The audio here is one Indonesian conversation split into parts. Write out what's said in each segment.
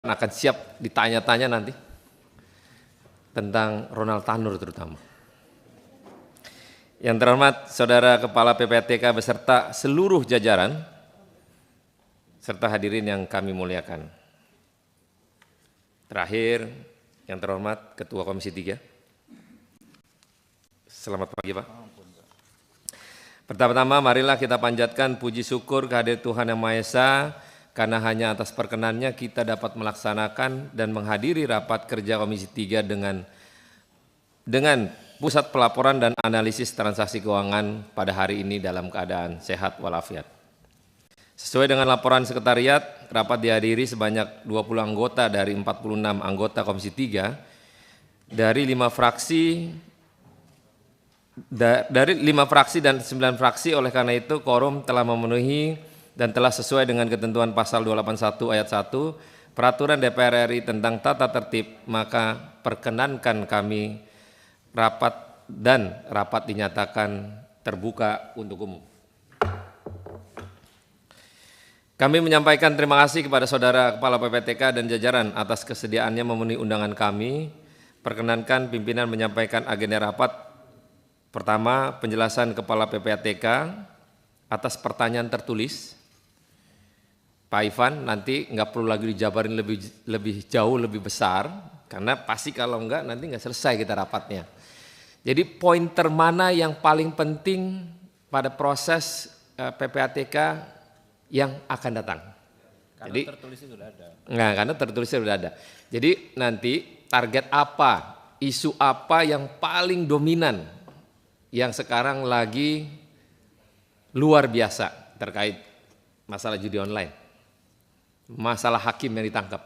akan siap ditanya-tanya nanti tentang Ronald Tanur terutama. Yang terhormat Saudara Kepala PPATK beserta seluruh jajaran, serta hadirin yang kami muliakan. Terakhir, yang terhormat Ketua Komisi 3. Selamat pagi Pak. Pertama-tama marilah kita panjatkan puji syukur kehadirat Tuhan Yang Maha Esa, karena hanya atas perkenannya kita dapat melaksanakan dan menghadiri rapat kerja Komisi 3 dengan Pusat Pelaporan dan Analisis Transaksi Keuangan pada hari ini dalam keadaan sehat walafiat. Sesuai dengan laporan sekretariat, rapat dihadiri sebanyak 20 anggota dari 46 anggota Komisi 3 dari 5 fraksi dan 9 fraksi. Oleh karena itu quorum telah memenuhi dan telah sesuai dengan ketentuan pasal 281 ayat 1 Peraturan DPR RI tentang tata tertib, maka perkenankan kami rapat dinyatakan terbuka untuk umum. Kami menyampaikan terima kasih kepada Saudara Kepala PPATK dan jajaran atas kesediaannya memenuhi undangan kami. Perkenankan pimpinan menyampaikan agenda rapat. Pertama, penjelasan Kepala PPATK atas pertanyaan tertulis. Pak Ivan nanti nggak perlu lagi dijabarin lebih jauh, lebih besar, karena pasti kalau enggak nanti nggak selesai kita rapatnya. Jadi pointer mana yang paling penting pada proses PPATK yang akan datang? Karena Jadi tertulisnya sudah ada. Nah, karena tertulisnya sudah ada. Jadi nanti target apa, isu apa yang paling dominan yang sekarang lagi luar biasa terkait masalah judi online, masalah hakim yang ditangkap.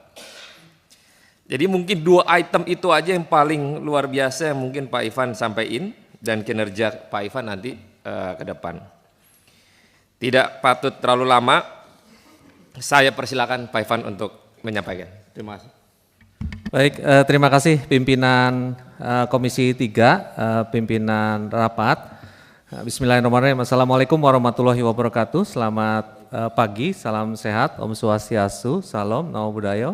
Jadi mungkin 2 item itu aja yang paling luar biasa yang mungkin Pak Ivan sampaikan dan kinerja Pak Ivan nanti ke depan. Tidak patut terlalu lama, saya persilakan Pak Ivan untuk menyampaikan. Terima kasih. Baik, terima kasih pimpinan Komisi 3, pimpinan rapat. Bismillahirrahmanirrahim. Assalamualaikum warahmatullahi wabarakatuh. Selamat pagi, salam sehat, Om Swastiastu, salam, namo buddhaya,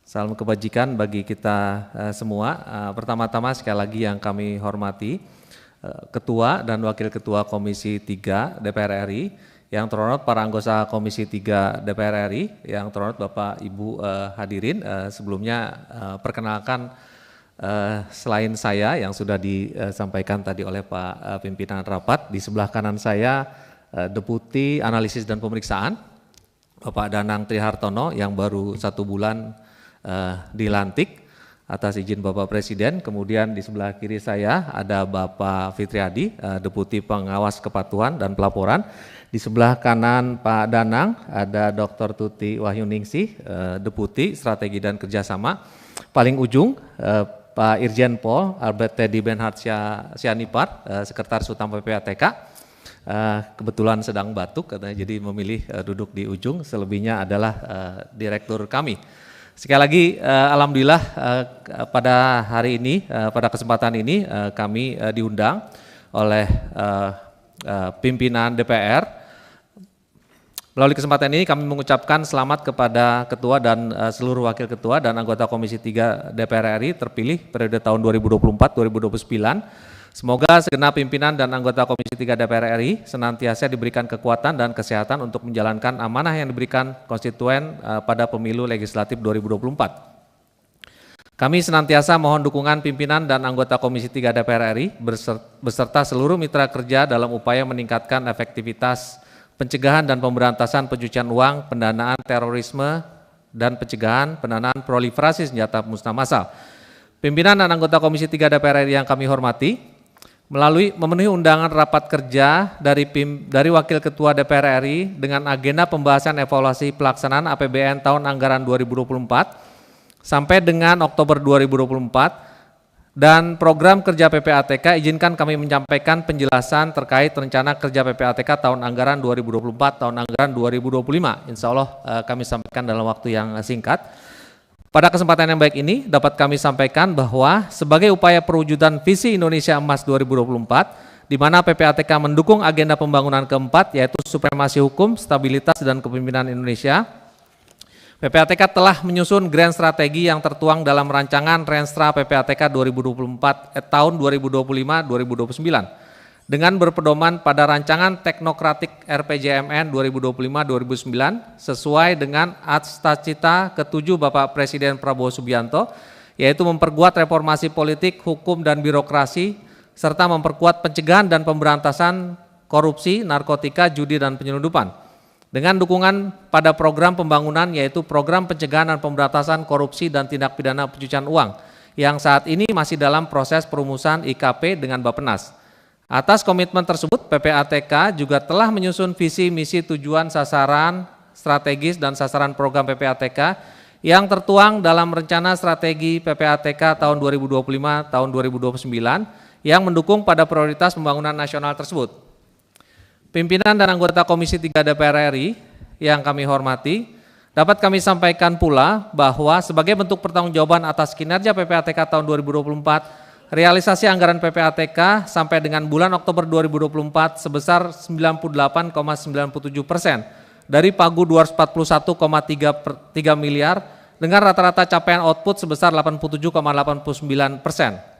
salam kebajikan bagi kita semua. Pertama-tama sekali lagi yang kami hormati Ketua dan Wakil Ketua Komisi 3 DPR RI, yang terhormat para anggota Komisi 3 DPR RI, yang terhormat Bapak Ibu hadirin. Sebelumnya perkenalkan selain saya yang sudah disampaikan tadi oleh Pak pimpinan rapat, di sebelah kanan saya Deputi Analisis dan Pemeriksaan Bapak Danang Trihartono yang baru 1 bulan dilantik atas izin Bapak Presiden. Kemudian di sebelah kiri saya ada Bapak Fitriadi, Deputi Pengawas Kepatuhan dan Pelaporan. Di sebelah kanan Pak Danang ada Dr. Tuti Wahyuningsih, Deputi Strategi dan Kerjasama. Paling ujung Pak Irjen Pol Albert Teddy Benhard Sianipar, Sekretaris Utama PPATK. Kebetulan sedang batuk katanya, jadi memilih duduk di ujung. Selebihnya adalah direktur kami. Sekali lagi alhamdulillah pada hari ini, pada kesempatan ini kami diundang oleh pimpinan DPR. Melalui kesempatan ini kami mengucapkan selamat kepada Ketua dan seluruh Wakil Ketua dan anggota Komisi 3 DPR RI terpilih periode tahun 2024-2029. Semoga segenap pimpinan dan anggota Komisi 3 DPR RI senantiasa diberikan kekuatan dan kesehatan untuk menjalankan amanah yang diberikan konstituen pada pemilu legislatif 2024. Kami senantiasa mohon dukungan pimpinan dan anggota Komisi 3 DPR RI beserta seluruh mitra kerja dalam upaya meningkatkan efektivitas pencegahan dan pemberantasan pencucian uang, pendanaan terorisme, dan pendanaan proliferasi senjata musnah massal. Pimpinan dan anggota Komisi 3 DPR RI yang kami hormati, memenuhi undangan rapat kerja dari Wakil Ketua DPR RI dengan agenda pembahasan evaluasi pelaksanaan APBN tahun anggaran 2024 sampai dengan Oktober 2024 dan program kerja PPATK, izinkan kami menyampaikan penjelasan terkait rencana kerja PPATK tahun anggaran 2024, tahun anggaran 2025. Insya Allah kami sampaikan dalam waktu yang singkat. Pada kesempatan yang baik ini dapat kami sampaikan bahwa sebagai upaya perwujudan visi Indonesia Emas 2024, di mana PPATK mendukung agenda pembangunan keempat yaitu supremasi hukum, stabilitas dan kepemimpinan Indonesia, PPATK telah menyusun grand strategi yang tertuang dalam rancangan Renstra PPATK 2024 tahun 2025-2029 dengan berpedoman pada rancangan teknokratik RPJMN 2025-2009 sesuai dengan cita ke-7 Bapak Presiden Prabowo Subianto, yaitu memperkuat reformasi politik, hukum, dan birokrasi, serta memperkuat pencegahan dan pemberantasan korupsi, narkotika, judi, dan penyelundupan. Dengan dukungan pada program pembangunan yaitu program pencegahan dan pemberantasan korupsi dan tindak pidana pencucian uang yang saat ini masih dalam proses perumusan IKP dengan Bappenas. Atas komitmen tersebut, PPATK juga telah menyusun visi, misi, tujuan, sasaran, strategis, dan sasaran program PPATK yang tertuang dalam rencana strategi PPATK tahun 2025 tahun 2029 yang mendukung pada prioritas pembangunan nasional tersebut. Pimpinan dan anggota Komisi 3 DPR RI yang kami hormati, dapat kami sampaikan pula bahwa sebagai bentuk pertanggungjawaban atas kinerja PPATK tahun 2024, realisasi anggaran PPATK sampai dengan bulan Oktober 2024 sebesar 98,97% dari pagu 241,3 miliar dengan rata-rata capaian output sebesar 87,89%.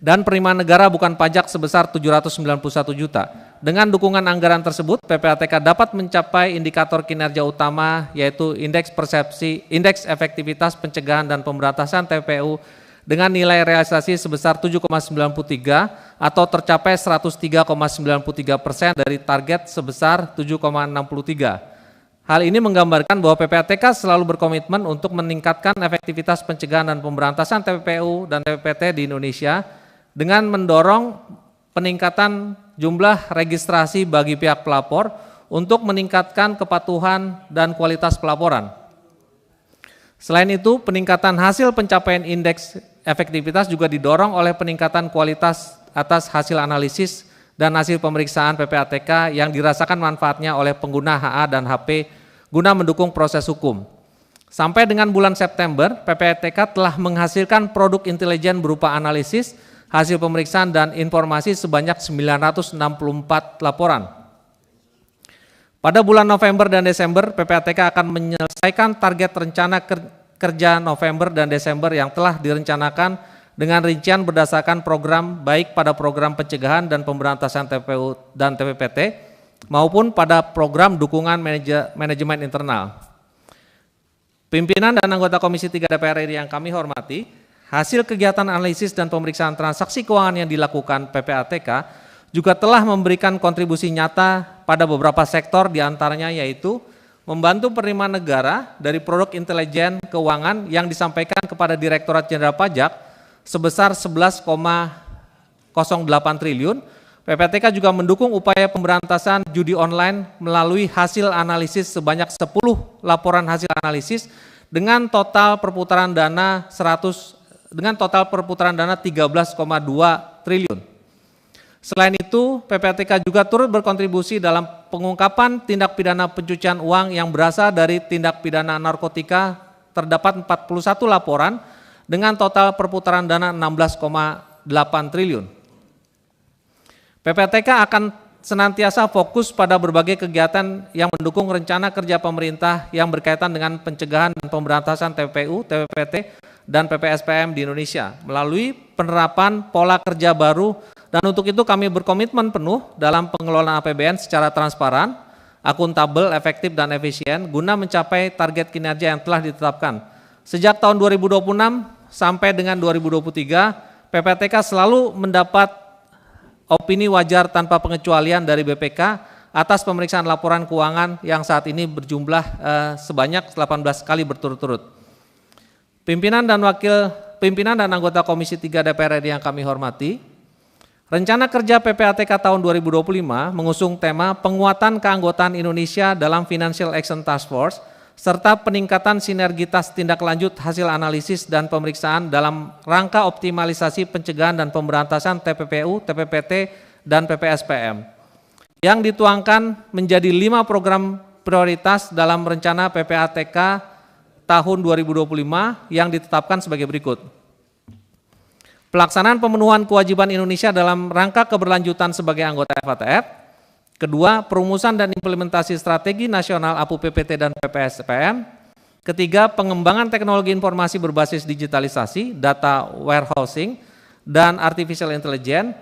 Dan penerimaan negara bukan pajak sebesar 791 juta. Dengan dukungan anggaran tersebut, PPATK dapat mencapai indikator kinerja utama yaitu indeks efektivitas pencegahan dan pemberantasan TPPU dengan nilai realisasi sebesar 7,93 atau tercapai 103,93% dari target sebesar 7,63. Hal ini menggambarkan bahwa PPATK selalu berkomitmen untuk meningkatkan efektivitas pencegahan dan pemberantasan TPPU dan TPPT di Indonesia dengan mendorong peningkatan jumlah registrasi bagi pihak pelapor untuk meningkatkan kepatuhan dan kualitas pelaporan. Selain itu, peningkatan hasil pencapaian indeks efektivitas juga didorong oleh peningkatan kualitas atas hasil analisis dan hasil pemeriksaan PPATK yang dirasakan manfaatnya oleh pengguna HA dan HP guna mendukung proses hukum. Sampai dengan bulan September, PPATK telah menghasilkan produk intelijen berupa analisis, hasil pemeriksaan dan informasi sebanyak 964 laporan. Pada bulan November dan Desember, PPATK akan menyelesaikan target rencana kerja November dan Desember yang telah direncanakan dengan rincian berdasarkan program baik pada program pencegahan dan pemberantasan TPPU dan TPPT maupun pada program dukungan manajemen internal. Pimpinan dan anggota Komisi 3 DPR RI yang kami hormati, hasil kegiatan analisis dan pemeriksaan transaksi keuangan yang dilakukan PPATK juga telah memberikan kontribusi nyata pada beberapa sektor diantaranya yaitu membantu penerimaan negara dari produk intelijen keuangan yang disampaikan kepada Direktorat Jenderal Pajak sebesar 11,08 triliun. PPATK juga mendukung upaya pemberantasan judi online melalui hasil analisis sebanyak 10 laporan hasil analisis dengan total perputaran dana 13,2 triliun. Selain itu, PPATK juga turut berkontribusi dalam pengungkapan tindak pidana pencucian uang yang berasal dari tindak pidana narkotika terdapat 41 laporan dengan total perputaran dana 16,8 triliun. PPATK akan senantiasa fokus pada berbagai kegiatan yang mendukung rencana kerja pemerintah yang berkaitan dengan pencegahan dan pemberantasan TPPU, TPPT, dan PPSPM di Indonesia melalui penerapan pola kerja baru dan untuk itu kami berkomitmen penuh dalam pengelolaan APBN secara transparan, akuntabel, efektif, dan efisien guna mencapai target kinerja yang telah ditetapkan. Sejak tahun 2026 sampai dengan 2023, PPATK selalu mendapat opini wajar tanpa pengecualian dari BPK atas pemeriksaan laporan keuangan yang saat ini berjumlah sebanyak 18 kali berturut-turut. Pimpinan dan anggota Komisi 3 DPR RI yang kami hormati, rencana kerja PPATK tahun 2025 mengusung tema penguatan keanggotaan Indonesia dalam Financial Action Task Force serta peningkatan sinergitas tindak lanjut hasil analisis dan pemeriksaan dalam rangka optimalisasi pencegahan dan pemberantasan TPPU, TPPT, dan PPSPM yang dituangkan menjadi 5 program prioritas dalam rencana PPATK tahun 2025 yang ditetapkan sebagai berikut. Pelaksanaan pemenuhan kewajiban Indonesia dalam rangka keberlanjutan sebagai anggota FATF. Kedua, perumusan dan implementasi strategi nasional APU PPT dan PPSPM. Ketiga, pengembangan teknologi informasi berbasis digitalisasi, data warehousing, dan artificial intelligence.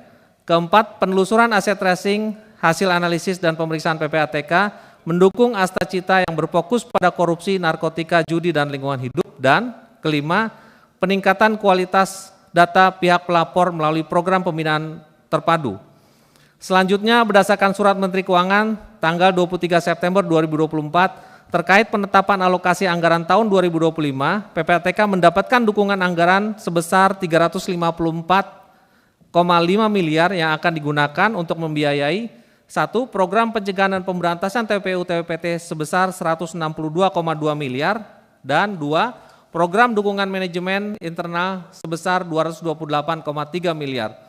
Keempat, penelusuran aset tracing, hasil analisis dan pemeriksaan PPATK, mendukung Asta Cita yang berfokus pada korupsi, narkotika, judi, dan lingkungan hidup. Dan kelima, peningkatan kualitas data pihak pelapor melalui program pembinaan terpadu. Selanjutnya, berdasarkan surat Menteri Keuangan tanggal 23 September 2024, terkait penetapan alokasi anggaran tahun 2025, PPATK mendapatkan dukungan anggaran sebesar 354,5 miliar yang akan digunakan untuk membiayai: 1. Program pencegahan dan pemberantasan TPU-TPT sebesar 162,2 miliar, dan 2. Program dukungan manajemen internal sebesar 228,3 miliar.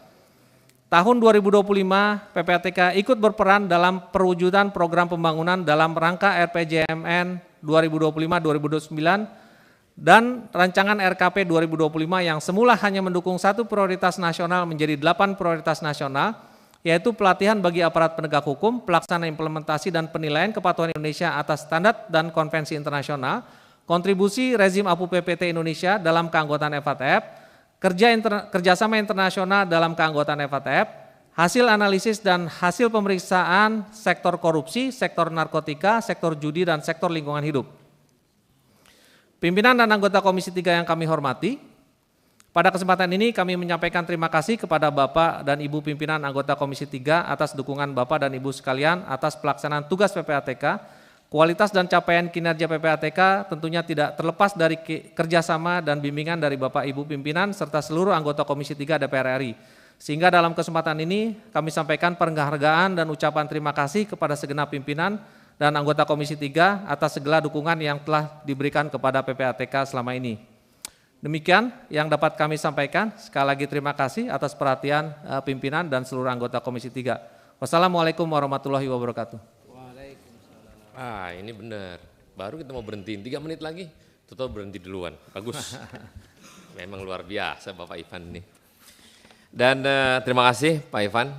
Tahun 2025, PPATK ikut berperan dalam perwujudan program pembangunan dalam rangka RPJMN 2025-2029 dan rancangan RKP 2025 yang semula hanya mendukung 1 prioritas nasional menjadi 8 prioritas nasional, yaitu pelatihan bagi aparat penegak hukum, pelaksanaan implementasi dan penilaian kepatuhan Indonesia atas standar dan konvensi internasional, kontribusi rezim APU PPT Indonesia dalam keanggotaan FATF, kerjasama internasional dalam keanggotaan FATF, hasil analisis dan hasil pemeriksaan sektor korupsi, sektor narkotika, sektor judi, dan sektor lingkungan hidup. Pimpinan dan anggota Komisi 3 yang kami hormati, pada kesempatan ini kami menyampaikan terima kasih kepada Bapak dan Ibu pimpinan anggota Komisi 3 atas dukungan Bapak dan Ibu sekalian atas pelaksanaan tugas PPATK. Kualitas dan capaian kinerja PPATK tentunya tidak terlepas dari kerjasama dan bimbingan dari Bapak Ibu pimpinan serta seluruh anggota Komisi 3 DPR RI. Sehingga dalam kesempatan ini kami sampaikan penghargaan dan ucapan terima kasih kepada segenap pimpinan dan anggota Komisi 3 atas segala dukungan yang telah diberikan kepada PPATK selama ini. Demikian yang dapat kami sampaikan. Sekali lagi terima kasih atas perhatian pimpinan dan seluruh anggota Komisi 3. Wassalamualaikum warahmatullahi wabarakatuh. Ini benar. Baru kita mau berhentiin 3 menit lagi, total berhenti duluan. Bagus. Memang luar biasa Bapak Ivan ini. Dan terima kasih Pak Ivan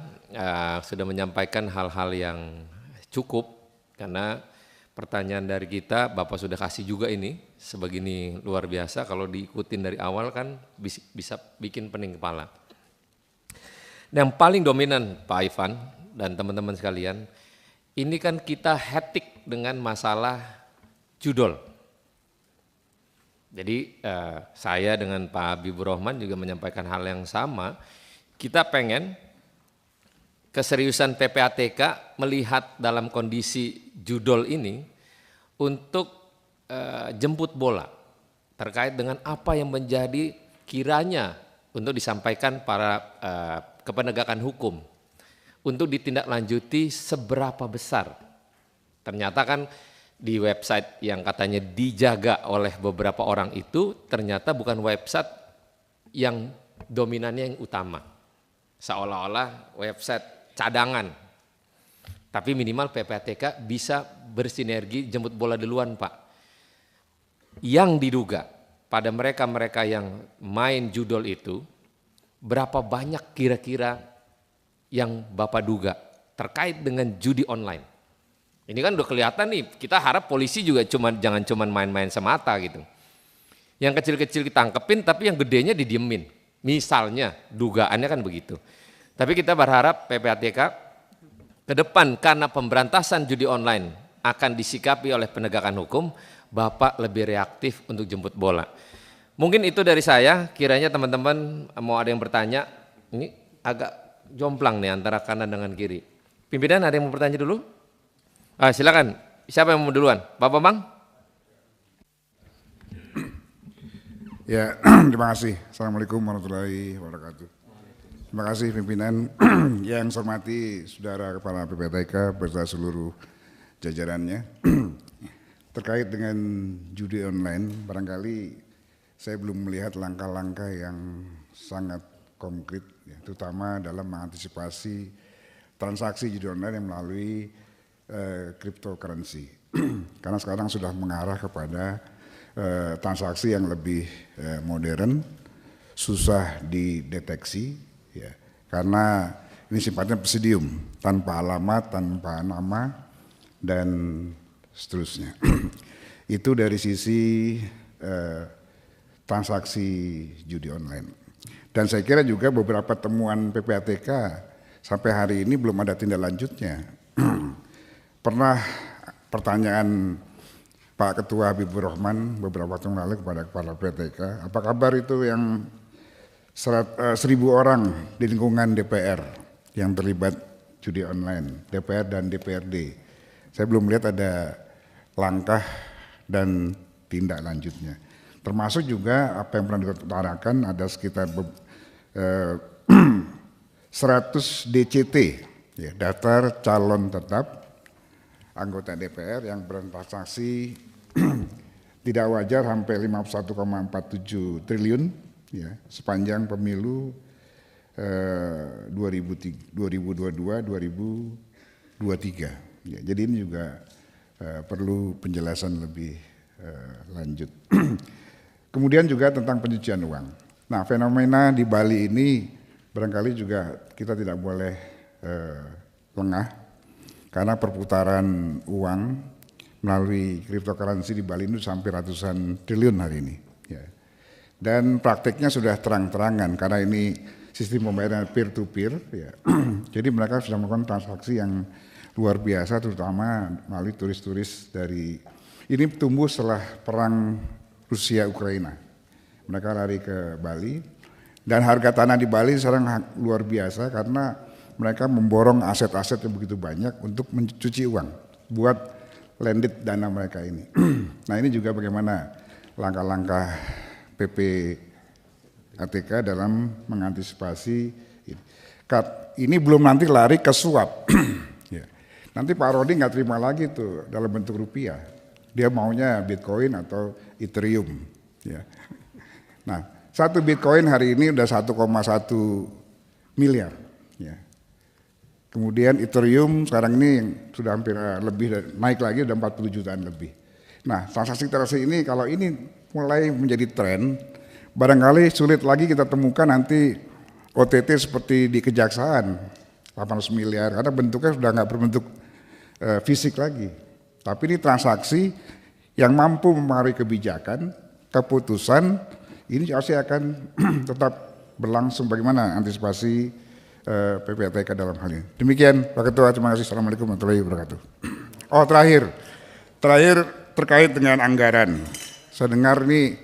sudah menyampaikan hal-hal yang cukup, karena pertanyaan dari kita Bapak sudah kasih juga ini sebegini luar biasa. Kalau diikutin dari awal kan bisa bikin pening kepala. Yang paling dominan Pak Ivan dan teman-teman sekalian, ini kan kita hektik dengan masalah judol. Jadi saya dengan Pak Habibur Rahman juga menyampaikan hal yang sama. Kita pengen keseriusan PPATK melihat dalam kondisi judol ini untuk jemput bola terkait dengan apa yang menjadi kiranya untuk disampaikan para kepenegakan hukum untuk ditindaklanjuti seberapa besar. Ternyata kan di website yang katanya dijaga oleh beberapa orang itu ternyata bukan website yang dominannya yang utama. Seolah-olah website cadangan. Tapi minimal PPATK bisa bersinergi jemput bola duluan Pak. Yang diduga pada mereka-mereka yang main judol itu, berapa banyak kira-kira yang Bapak duga terkait dengan judi online. Ini kan udah kelihatan nih, kita harap polisi juga jangan cuma main-main semata gitu. Yang kecil-kecil kita tangkepin tapi yang gedenya didiemin. Misalnya dugaannya kan begitu. Tapi kita berharap PPATK ke depan karena pemberantasan judi online akan disikapi oleh penegakan hukum, Bapak lebih reaktif untuk jemput bola. Mungkin itu dari saya, kiranya teman-teman mau ada yang bertanya, ini agak jomplang nih antara kanan dengan kiri. Pimpinan ada yang mau bertanya dulu? Silakan. Siapa yang mau duluan? Bapak Bang? Ya, terima kasih. Assalamualaikum warahmatullahi wabarakatuh. Terima kasih pimpinan yang saya hormati saudara kepala PPATK beserta seluruh jajarannya. Terkait dengan judi online, barangkali saya belum melihat langkah-langkah yang sangat konkret, ya, terutama dalam mengantisipasi transaksi judi online yang melalui cryptocurrency. Karena sekarang sudah mengarah kepada transaksi yang lebih modern, susah dideteksi, ya, karena ini sifatnya pseudium, tanpa alamat, tanpa nama, dan seterusnya. Itu dari sisi transaksi judi online. Dan saya kira juga beberapa temuan PPATK sampai hari ini belum ada tindak lanjutnya. Pernah pertanyaan Pak Ketua Habibur Rahman beberapa waktu lalu kepada kepala PPATK, apa kabar itu yang 1.000 orang di lingkungan DPR yang terlibat judi online, DPR dan DPRD. Saya belum melihat ada langkah dan tindak lanjutnya. Termasuk juga apa yang pernah diutarakan ada sekitar 100 DCT, ya, daftar calon tetap anggota DPR yang bertransaksi tidak wajar sampai 51,47 triliun ya, sepanjang pemilu 2022-2023. Ya, jadi ini juga perlu penjelasan lebih lanjut. Kemudian juga tentang pencucian uang. Nah, fenomena di Bali ini barangkali juga kita tidak boleh lengah karena perputaran uang melalui cryptocurrency di Bali itu sampai ratusan triliun hari ini. Ya. Dan praktiknya sudah terang-terangan karena ini sistem pembayaran peer to peer. Ya. Jadi mereka sudah melakukan transaksi yang luar biasa, terutama melalui turis-turis dari ini tumbuh setelah perang Rusia Ukraina. Mereka lari ke Bali dan harga tanah di Bali sekarang luar biasa karena mereka memborong aset-aset yang begitu banyak untuk mencuci uang buat landed dana mereka ini. Nah, ini juga bagaimana langkah-langkah PPATK dalam mengantisipasi ini. Ini belum nanti lari ke suap. Ya. Nanti Pak Rodi nggak terima lagi tuh dalam bentuk rupiah. Dia maunya Bitcoin atau Ethereum. Ya. Nah, satu Bitcoin hari ini udah 1,1 miliar. Ya. Kemudian Ethereum sekarang ini yang sudah hampir lebih naik lagi udah 40 jutaan lebih. Nah, transaksi ini kalau ini mulai menjadi tren, barangkali sulit lagi kita temukan nanti OTT seperti di kejaksaan 800 miliar karena bentuknya sudah nggak berbentuk fisik lagi. Tapi ini transaksi yang mampu mempengaruhi kebijakan, keputusan, ini pasti akan tetap berlangsung. Bagaimana antisipasi PPATK dalam hal ini. Demikian Pak Ketua, terima kasih. Assalamualaikum warahmatullahi wabarakatuh. Oh, terakhir terkait dengan anggaran. Saya dengar nih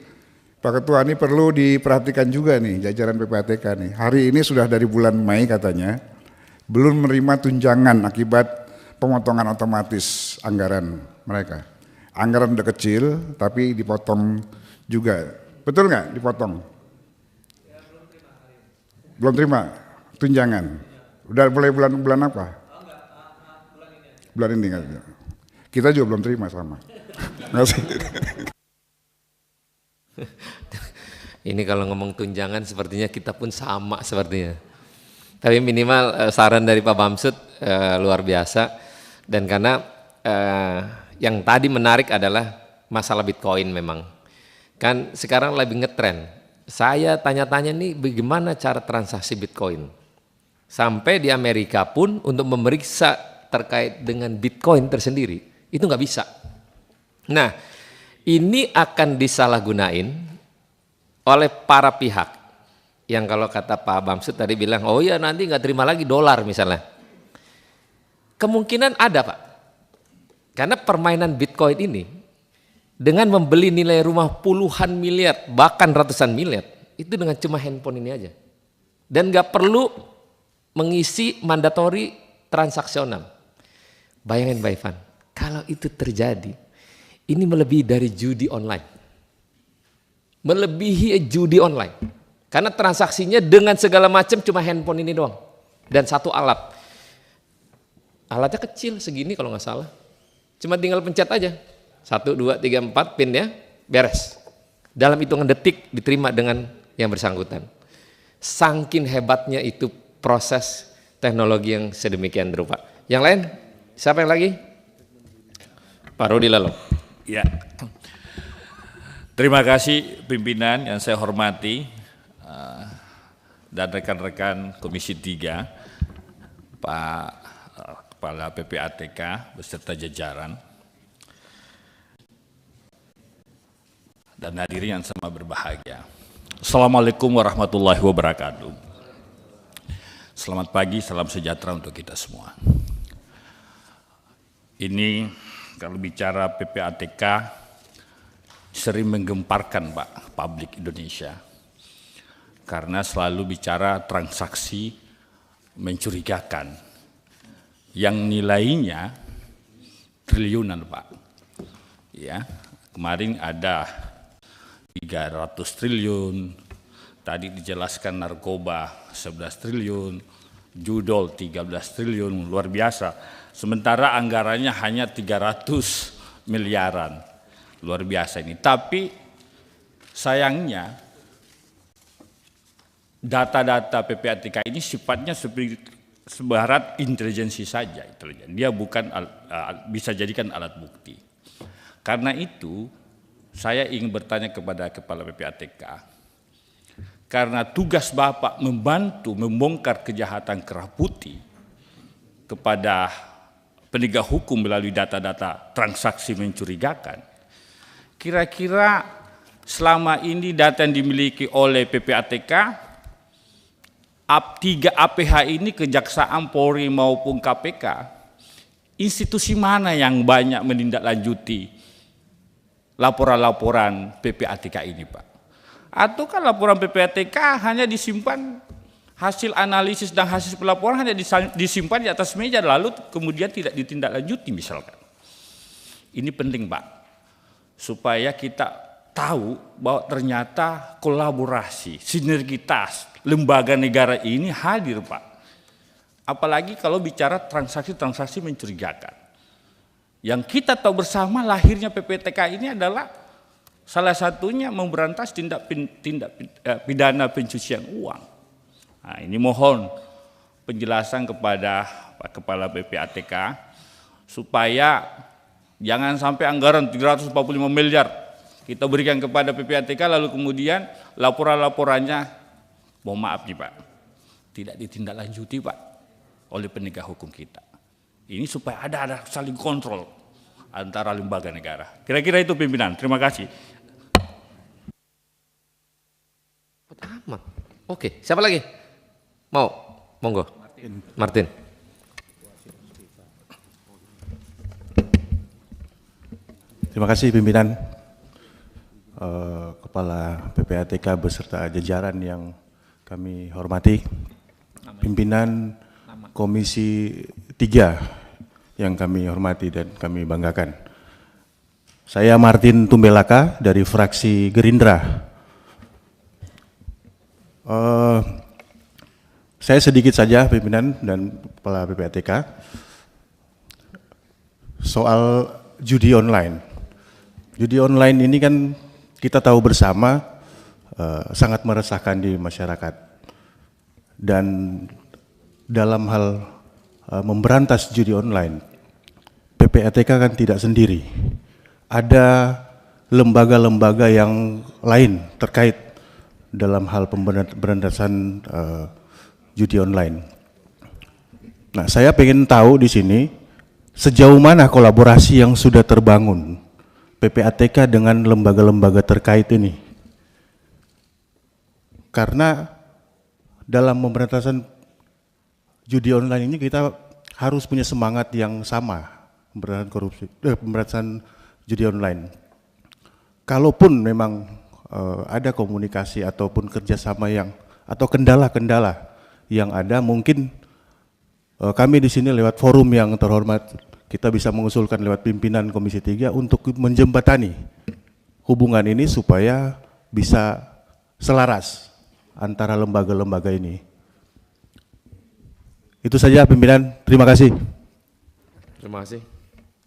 Pak Ketua, ini perlu diperhatikan juga nih jajaran PPATK nih. Hari ini sudah dari bulan Mei katanya belum menerima tunjangan akibat pemotongan otomatis anggaran mereka. Anggaran udah kecil tapi dipotong juga. Betul nggak dipotong? Ya, belum terima tunjangan. Udah boleh bulan apa? Bulan ini. Bulan ini. Kita juga belum terima sama. Ini kalau ngomong tunjangan sepertinya kita pun sama sepertinya. Tapi minimal saran dari Pak Bamsud luar biasa. Dan karena yang tadi menarik adalah masalah Bitcoin memang. Kan sekarang lebih ngetren. Saya tanya-tanya nih bagaimana cara transaksi Bitcoin. Sampai di Amerika pun untuk memeriksa terkait dengan Bitcoin tersendiri, itu nggak bisa. Nah, ini akan disalahgunain oleh para pihak. Yang kalau kata Pak Bamsud tadi bilang, oh ya nanti nggak terima lagi dolar misalnya. Kemungkinan ada Pak, karena permainan Bitcoin ini dengan membeli nilai rumah puluhan miliar bahkan ratusan miliar itu dengan cuma handphone ini aja dan nggak perlu mengisi mandatori transaksional. Bayangin Pak Ivan, kalau itu terjadi ini melebihi dari judi online, melebihi judi online karena transaksinya dengan segala macam cuma handphone ini doang dan satu alat. Alatnya kecil segini kalau nggak salah. Cuma tinggal pencet aja. 1, 2, 3, 4 pin ya, beres. Dalam hitungan detik diterima dengan yang bersangkutan. Saking hebatnya itu proses teknologi yang sedemikian rupa. Yang lain? Siapa yang lagi? Pak Rudi lalu. Ya. Terima kasih pimpinan yang saya hormati dan rekan-rekan Komisi 3, Pak Kepala PPATK beserta jajaran. dan hadirin yang sama berbahagia. Assalamualaikum warahmatullahi wabarakatuh. Selamat pagi, salam sejahtera untuk kita semua. Ini kalau bicara PPATK sering menggemparkan Pak publik Indonesia karena selalu bicara transaksi mencurigakan yang nilainya triliunan Pak. Ya, kemarin ada 300 triliun, tadi dijelaskan narkoba 11 triliun, judol 13 triliun, luar biasa. Sementara anggarannya hanya 300 miliaran, luar biasa ini. Tapi sayangnya data-data PPATK ini sifatnya sebarat intelijensi saja, dia bukan bisa jadikan alat bukti. Karena itu saya ingin bertanya kepada Kepala PPATK, karena tugas Bapak membantu membongkar kejahatan kerah putih kepada penegak hukum melalui data-data transaksi mencurigakan, kira-kira selama ini data yang dimiliki oleh PPATK, 3 APH ini Kejaksaan, Polri maupun KPK, institusi mana yang banyak menindaklanjuti laporan-laporan PPATK ini Pak? Atau kan laporan PPATK hanya disimpan, hasil analisis dan hasil pelaporan hanya disimpan di atas meja lalu kemudian tidak ditindaklanjuti misalkan. Ini penting Pak, supaya kita tahu bahwa ternyata kolaborasi, sinergitas lembaga negara ini hadir Pak. Apalagi kalau bicara transaksi-transaksi mencurigakan. Yang kita tahu bersama lahirnya PPATK ini adalah salah satunya memberantas tindak pidana pencucian uang. Nah, ini mohon penjelasan kepada Pak Kepala PPATK supaya jangan sampai anggaran 345 miliar kita berikan kepada PPATK lalu kemudian laporan-laporannya, mohon maaf nih Pak, tidak ditindaklanjuti Pak oleh penegak hukum kita. Ini supaya ada saling kontrol antara lembaga negara. Kira-kira itu pimpinan. Terima kasih. Aman. Oke, siapa lagi? Mau? Monggo. Martin. Terima kasih pimpinan, Kepala PPATK beserta jajaran yang kami hormati, pimpinan Komisi 3 yang kami hormati dan kami banggakan. Saya Martin Tumbelaka dari fraksi Gerindra. Saya sedikit saja pimpinan dan Kepala PPATK soal judi online. Judi online ini kan kita tahu bersama sangat meresahkan di masyarakat, dan dalam hal memberantas judi online, PPATK kan tidak sendiri. Ada lembaga-lembaga yang lain terkait dalam hal pemberantasan judi online. Nah, saya ingin tahu di sini sejauh mana kolaborasi yang sudah terbangun PPATK dengan lembaga-lembaga terkait ini. Karena dalam pemberantasan judi online ini kita harus punya semangat yang sama pemberantasan judi online. Kalaupun memang ada komunikasi ataupun kerjasama atau kendala-kendala yang ada, mungkin kami di sini lewat forum yang terhormat kita bisa mengusulkan lewat pimpinan Komisi 3 untuk menjembatani hubungan ini supaya bisa selaras antara lembaga-lembaga ini. Itu saja pimpinan, terima kasih. Terima kasih.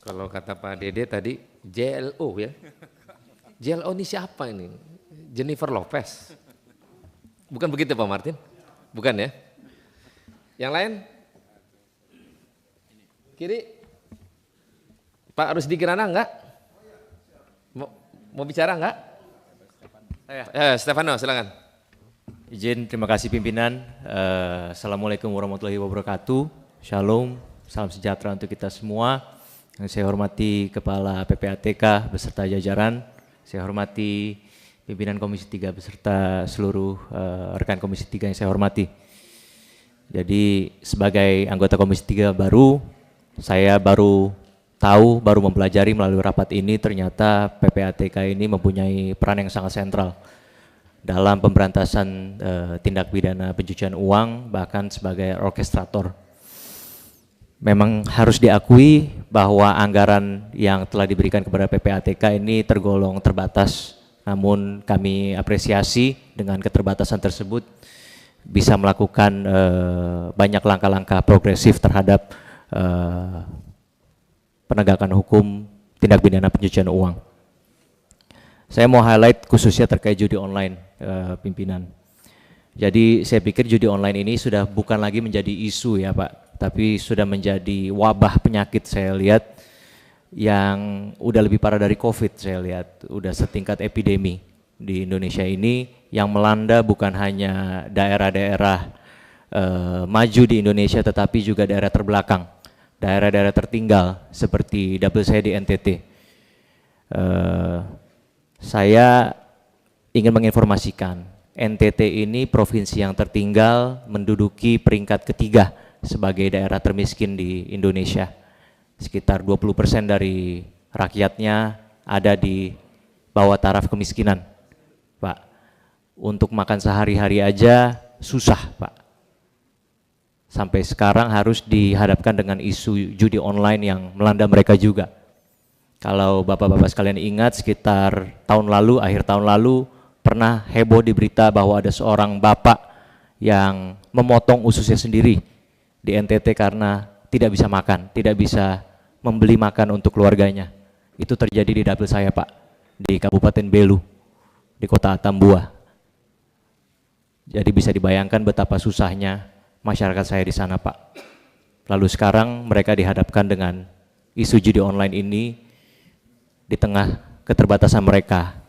Kalau kata Pak Dede tadi JLO ya. JLO ini siapa ini? Jennifer Lopez. Bukan begitu Pak Martin? Bukan ya? Yang lain? Kiri? Pak Rusdi Kirana enggak? Mau bicara enggak? Stefano silakan. Izin, terima kasih pimpinan. Assalamualaikum warahmatullahi wabarakatuh. Shalom, salam sejahtera untuk kita semua. Yang saya hormati Kepala PPATK beserta jajaran. Saya hormati pimpinan Komisi 3 beserta seluruh rekan Komisi 3 yang saya hormati. Jadi sebagai anggota Komisi 3 baru, saya baru tahu, baru mempelajari melalui rapat ini ternyata PPATK ini mempunyai peran yang sangat sentral dalam pemberantasan tindak pidana pencucian uang, bahkan sebagai orkestrator. Memang harus diakui bahwa anggaran yang telah diberikan kepada PPATK ini tergolong terbatas, namun kami apresiasi dengan keterbatasan tersebut bisa melakukan banyak langkah-langkah progresif terhadap penegakan hukum tindak pidana pencucian uang. Saya mau highlight khususnya terkait judi online, pimpinan. Jadi saya pikir judi online ini sudah bukan lagi menjadi isu ya Pak, tapi sudah menjadi wabah penyakit saya lihat yang udah lebih parah dari COVID. Saya lihat udah setingkat epidemi di Indonesia ini yang melanda bukan hanya daerah-daerah maju di Indonesia, tetapi juga daerah terbelakang, daerah-daerah tertinggal seperti double saya di NTT. Saya ingin menginformasikan NTT ini provinsi yang tertinggal, menduduki peringkat ketiga sebagai daerah termiskin di Indonesia. Sekitar 20% dari rakyatnya ada di bawah taraf kemiskinan, Pak. Untuk makan sehari-hari aja susah, Pak. Sampai sekarang harus dihadapkan dengan isu judi online yang melanda mereka juga. Kalau bapak-bapak sekalian ingat, sekitar tahun lalu, akhir tahun lalu, pernah heboh di berita bahwa ada seorang bapak yang memotong ususnya sendiri di NTT karena tidak bisa makan, tidak bisa membeli makan untuk keluarganya. Itu terjadi di dapil saya Pak, di Kabupaten Belu, di kota Atambua. Jadi bisa dibayangkan betapa susahnya masyarakat saya di sana Pak. Lalu sekarang mereka dihadapkan dengan isu judi online ini di tengah keterbatasan mereka.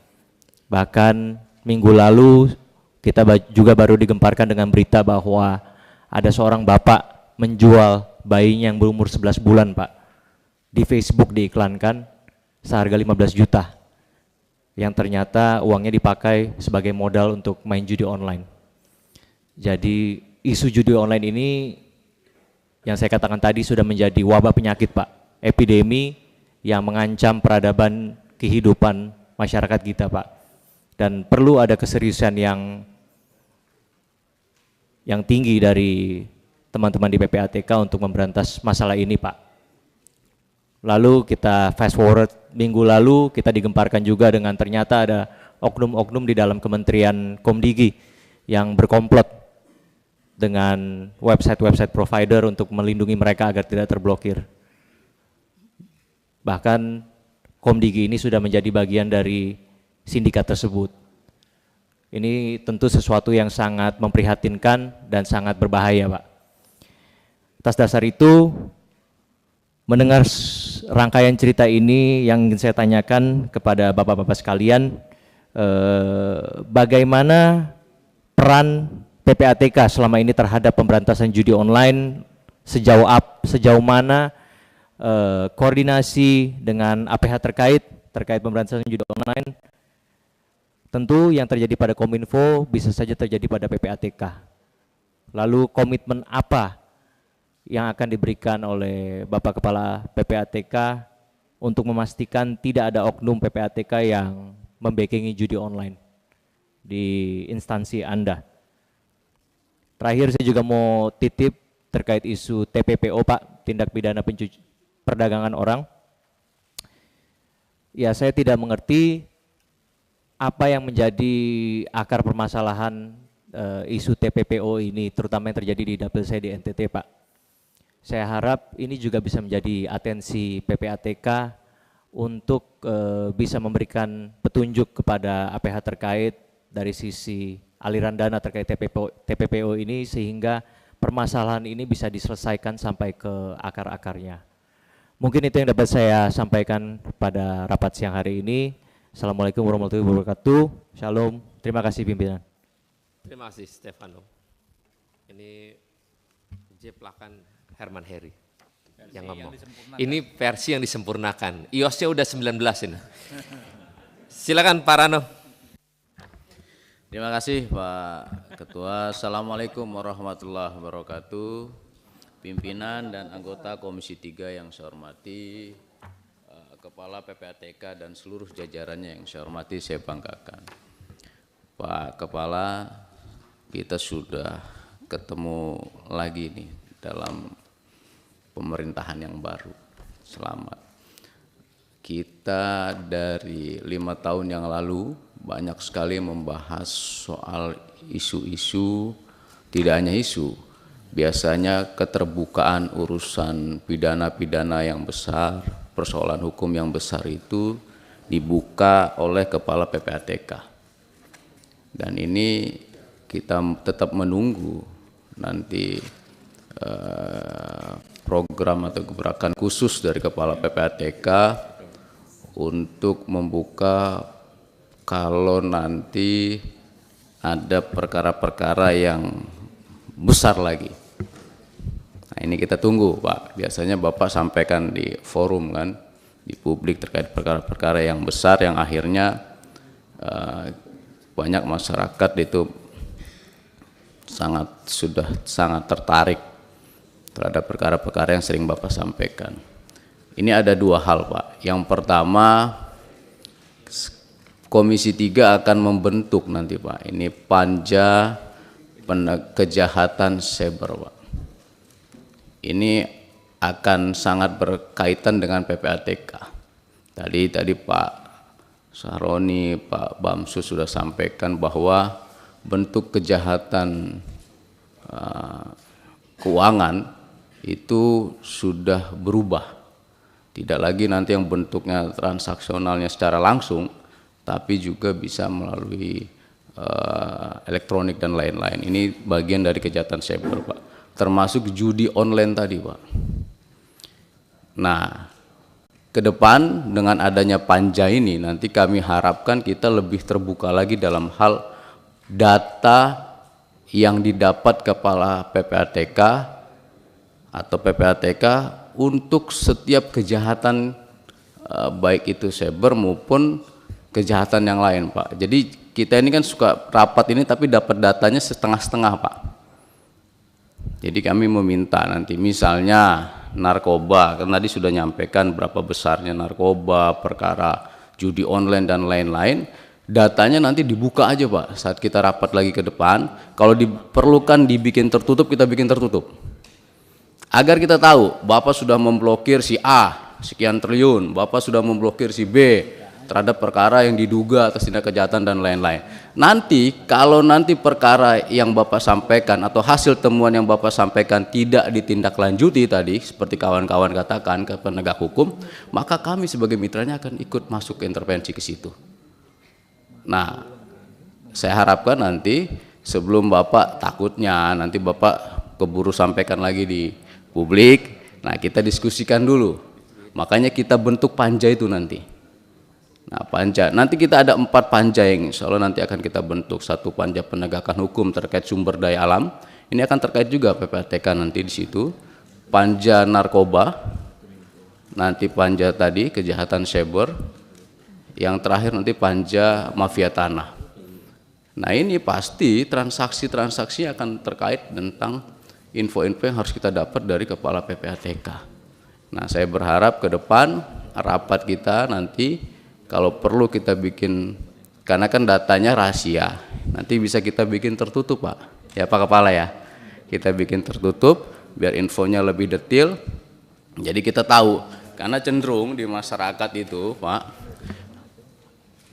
Bahkan minggu lalu kita juga baru digemparkan dengan berita bahwa ada seorang bapak menjual bayinya yang berumur 11 bulan Pak, di Facebook diiklankan seharga 15 juta, yang ternyata uangnya dipakai sebagai modal untuk main judi online. Jadi isu judi online ini yang saya katakan tadi sudah menjadi wabah penyakit Pak, epidemi yang mengancam peradaban kehidupan masyarakat kita Pak, dan perlu ada keseriusan yang tinggi dari teman-teman di PPATK untuk memberantas masalah ini Pak. Lalu kita fast forward, minggu lalu kita digemparkan juga dengan ternyata ada oknum-oknum di dalam Kementerian Komdigi yang berkomplot dengan website-website provider untuk melindungi mereka agar tidak terblokir. Bahkan Komdigi ini sudah menjadi bagian dari sindikat tersebut. Ini tentu sesuatu yang sangat memprihatinkan dan sangat berbahaya Pak. Atas dasar itu, mendengar rangkaian cerita ini yang ingin saya tanyakan kepada bapak-bapak sekalian, bagaimana peran PPATK selama ini terhadap pemberantasan judi online, sejauh mana koordinasi dengan APH terkait pemberantasan judi online. Tentu yang terjadi pada Kominfo bisa saja terjadi pada PPATK. Lalu komitmen apa yang akan diberikan oleh Bapak Kepala PPATK untuk memastikan tidak ada oknum PPATK yang membackingi judi online di instansi Anda. Terakhir saya juga mau titip terkait isu TPPO Pak, tindak pidana perdagangan orang. Ya, saya tidak mengerti apa yang menjadi akar permasalahan isu TPPO ini, terutama yang terjadi di dapil saya di NTT Pak. Saya harap ini juga bisa menjadi atensi PPATK untuk bisa memberikan petunjuk kepada APH terkait dari sisi aliran dana terkait TPPO ini, sehingga permasalahan ini bisa diselesaikan sampai ke akar-akarnya. Mungkin itu yang dapat saya sampaikan pada rapat siang hari ini. Assalamualaikum warahmatullahi wabarakatuh. Shalom. Terima kasih pimpinan. Terima kasih Stefano. Ini jeplakan Herman Heri yang ngomong. Ini versi yang disempurnakan. iOS-nya udah 19 ini. Silakan Pak Rano. Terima kasih Pak Ketua. Assalamualaikum warahmatullahi wabarakatuh. Pimpinan dan anggota Komisi 3 yang saya hormati, Kepala PPATK dan seluruh jajarannya yang saya hormati, saya banggakan. Pak Kepala, kita sudah ketemu lagi nih dalam pemerintahan yang baru. Selamat. Kita dari 5 tahun yang lalu banyak sekali membahas soal isu-isu, tidak hanya isu, biasanya keterbukaan urusan pidana-pidana yang besar, persoalan hukum yang besar itu dibuka oleh Kepala PPATK. Dan ini kita tetap menunggu nanti program atau gebrakan khusus dari Kepala PPATK untuk membuka kalau nanti ada perkara-perkara yang besar lagi. Nah, ini kita tunggu Pak, biasanya Bapak sampaikan di forum kan, di publik terkait perkara-perkara yang besar yang akhirnya banyak masyarakat itu sudah sangat tertarik terhadap perkara-perkara yang sering Bapak sampaikan. Ini ada 2 hal Pak. Yang pertama, Komisi 3 akan membentuk nanti Pak, ini panja kejahatan cyber Pak. Ini akan sangat berkaitan dengan PPATK. Tadi Pak Sahroni, Pak Bamsus sudah sampaikan bahwa bentuk kejahatan keuangan itu sudah berubah. Tidak lagi nanti yang bentuknya transaksionalnya secara langsung, tapi juga bisa melalui elektronik dan lain-lain. Ini bagian dari kejahatan cyber Pak, termasuk judi online tadi Pak. Nah, ke depan dengan adanya panja ini nanti kami harapkan kita lebih terbuka lagi dalam hal data yang didapat Kepala PPATK atau PPATK untuk setiap kejahatan baik itu cyber maupun kejahatan yang lain Pak. Jadi kita ini kan suka rapat ini tapi dapat datanya setengah-setengah Pak. Jadi kami meminta nanti misalnya narkoba, kan tadi sudah nyampaikan berapa besarnya narkoba, perkara judi online dan lain-lain, datanya nanti dibuka aja Pak saat kita rapat lagi ke depan. Kalau diperlukan dibikin tertutup, kita bikin tertutup. Agar kita tahu Bapak sudah memblokir si A sekian triliun, Bapak sudah memblokir si B terhadap perkara yang diduga atas tindak kejahatan dan lain-lain. Nanti kalau nanti perkara yang Bapak sampaikan atau hasil temuan yang Bapak sampaikan tidak ditindaklanjuti tadi seperti kawan-kawan katakan ke penegak hukum, maka kami sebagai mitranya akan ikut masuk ke intervensi ke situ. Nah, saya harapkan nanti sebelum Bapak takutnya nanti Bapak keburu sampaikan lagi di publik, nah kita diskusikan dulu. Makanya kita bentuk panja itu nanti. Nah, panja, nanti kita ada 4 panja yang insya Allah nanti akan kita bentuk. 1 panja penegakan hukum terkait sumber daya alam, ini akan terkait juga PPATK nanti di situ. Panja narkoba, nanti panja tadi kejahatan cyber, yang terakhir nanti panja mafia tanah. Nah ini pasti transaksi-transaksi akan terkait tentang info-info yang harus kita dapat dari Kepala PPATK. Nah saya berharap ke depan rapat kita nanti kalau perlu kita bikin, karena kan datanya rahasia, nanti bisa kita bikin tertutup Pak, ya Pak Kepala ya, kita bikin tertutup biar infonya lebih detail, jadi kita tahu, karena cenderung di masyarakat itu Pak,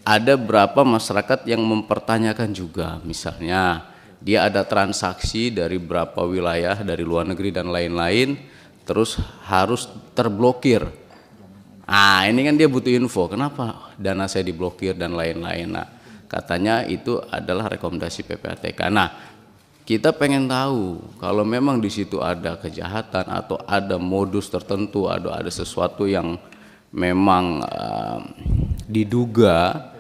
ada berapa masyarakat yang mempertanyakan juga, misalnya dia ada transaksi dari berapa wilayah, dari luar negeri dan lain-lain, terus harus terblokir. Nah ini kan dia butuh info, kenapa dana saya diblokir dan lain-lain. Nah katanya itu adalah rekomendasi PPATK. Nah kita pengen tahu kalau memang di situ ada kejahatan atau ada modus tertentu, ada sesuatu yang memang diduga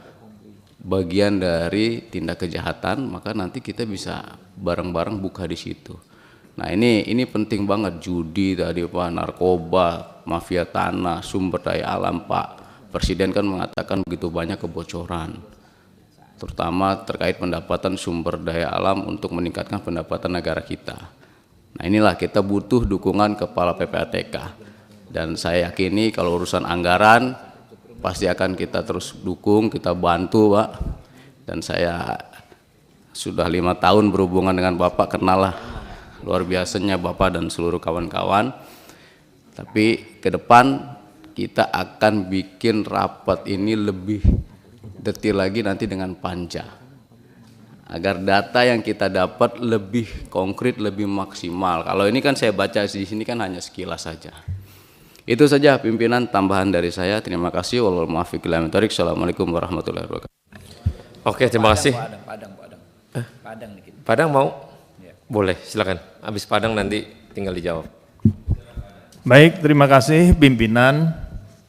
bagian dari tindak kejahatan, maka nanti kita bisa bareng-bareng buka di situ. Nah ini penting banget, judi tadi Pak, narkoba, mafia tanah, sumber daya alam Pak, Presiden kan mengatakan begitu banyak kebocoran, terutama terkait pendapatan sumber daya alam untuk meningkatkan pendapatan negara kita. Nah inilah kita butuh dukungan kepala PPATK, dan saya yakini kalau urusan anggaran pasti akan kita terus dukung, kita bantu Pak. Dan saya sudah 5 tahun berhubungan dengan Bapak, kenal lah luar biasanya Bapak dan seluruh kawan-kawan. Tapi ke depan kita akan bikin rapat ini lebih detail lagi nanti dengan Panja, agar data yang kita dapat lebih konkret, lebih maksimal. Kalau ini kan saya baca di sini kan hanya sekilas saja. Itu saja pimpinan tambahan dari saya. Terima kasih. Wassalamualaikum warahmatullahi wabarakatuh. Oke, terima kasih. Padang dikit. Padang mau? Boleh, silakan. Habis Padang nanti tinggal dijawab. Baik, terima kasih pimpinan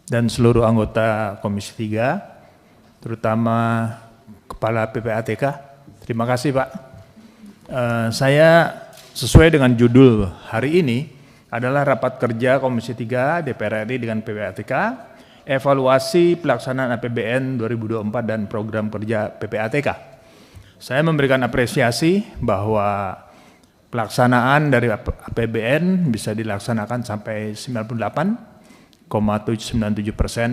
dan seluruh anggota Komisi 3, terutama Kepala PPATK. Terima kasih Pak. Saya sesuai dengan judul hari ini adalah rapat kerja Komisi 3 DPR RI dengan PPATK, evaluasi pelaksanaan APBN 2024 dan program kerja PPATK. Saya memberikan apresiasi bahwa pelaksanaan dari APBN bisa dilaksanakan sampai 98,97%.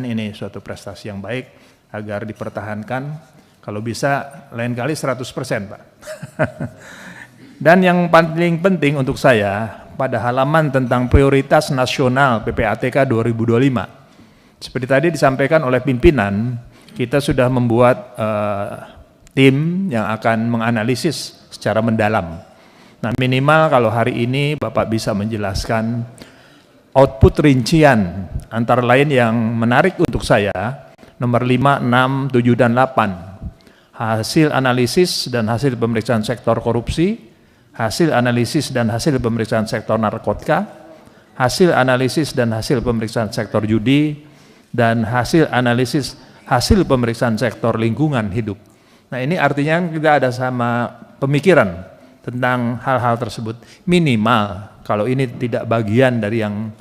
Ini suatu prestasi yang baik agar dipertahankan, kalau bisa lain kali 100% Pak. Dan yang paling penting untuk saya pada halaman tentang prioritas nasional PPATK 2025. Seperti tadi disampaikan oleh pimpinan, kita sudah membuat tim yang akan menganalisis secara mendalam. Nah minimal kalau hari ini Bapak bisa menjelaskan output rincian antara lain yang menarik untuk saya, nomor 5, 6, 7, dan 8. Hasil analisis dan hasil pemeriksaan sektor korupsi, hasil analisis dan hasil pemeriksaan sektor narkotika, hasil analisis dan hasil pemeriksaan sektor judi, dan hasil analisis hasil pemeriksaan sektor lingkungan hidup. Nah ini artinya kita ada sama pemikiran tentang hal-hal tersebut. Minimal kalau ini tidak bagian dari yang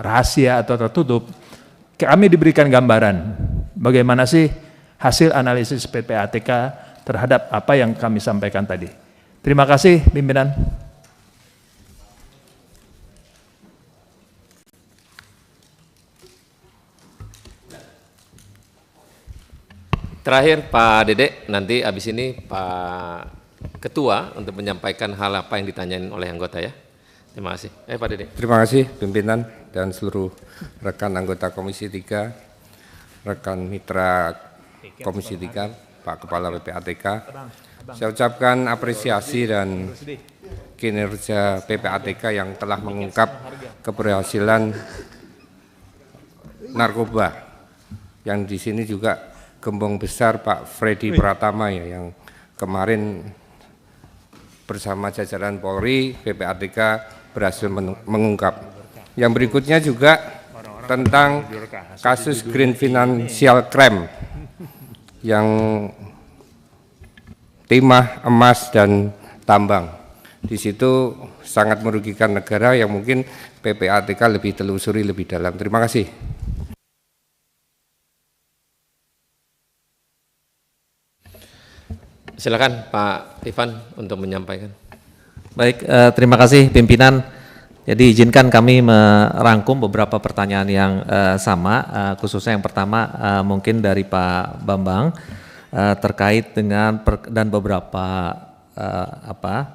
rahasia atau tertutup, kami diberikan gambaran bagaimana sih hasil analisis PPATK terhadap apa yang kami sampaikan tadi. Terima kasih pimpinan. Terakhir Pak Dede, nanti habis ini Pak Ketua untuk menyampaikan hal apa yang ditanyain oleh anggota ya. Terima kasih. Pak Dede. Terima kasih pimpinan dan seluruh rekan anggota Komisi 3, rekan mitra Komisi 3, Pak Kepala PPATK. Saya ucapkan apresiasi dan kinerja PPATK yang telah mengungkap keberhasilan narkoba. Yang di sini juga gembong besar Pak Freddy Pratama ya, yang kemarin bersama jajaran Polri, PPATK berhasil mengungkap. Yang berikutnya juga tentang kasus Green Financial Crime yang timah, emas, dan tambang. Di situ sangat merugikan negara yang mungkin PPATK lebih telusuri lebih dalam. Terima kasih. Silakan Pak Ivan untuk menyampaikan. Baik, terima kasih pimpinan. Jadi izinkan kami merangkum beberapa pertanyaan yang sama, khususnya yang pertama mungkin dari Pak Bambang terkait dengan dan beberapa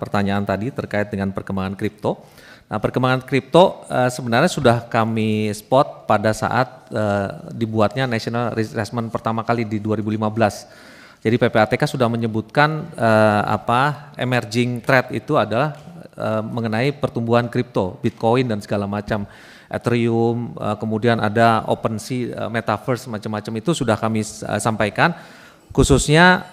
pertanyaan tadi terkait dengan perkembangan kripto. Nah, perkembangan kripto sebenarnya sudah kami spot pada saat dibuatnya National Risk Assessment pertama kali di 2015. Jadi PPATK sudah menyebutkan emerging threat itu adalah mengenai pertumbuhan kripto, Bitcoin dan segala macam, Ethereum, kemudian ada OpenSea, Metaverse, macam-macam itu sudah kami sampaikan. Khususnya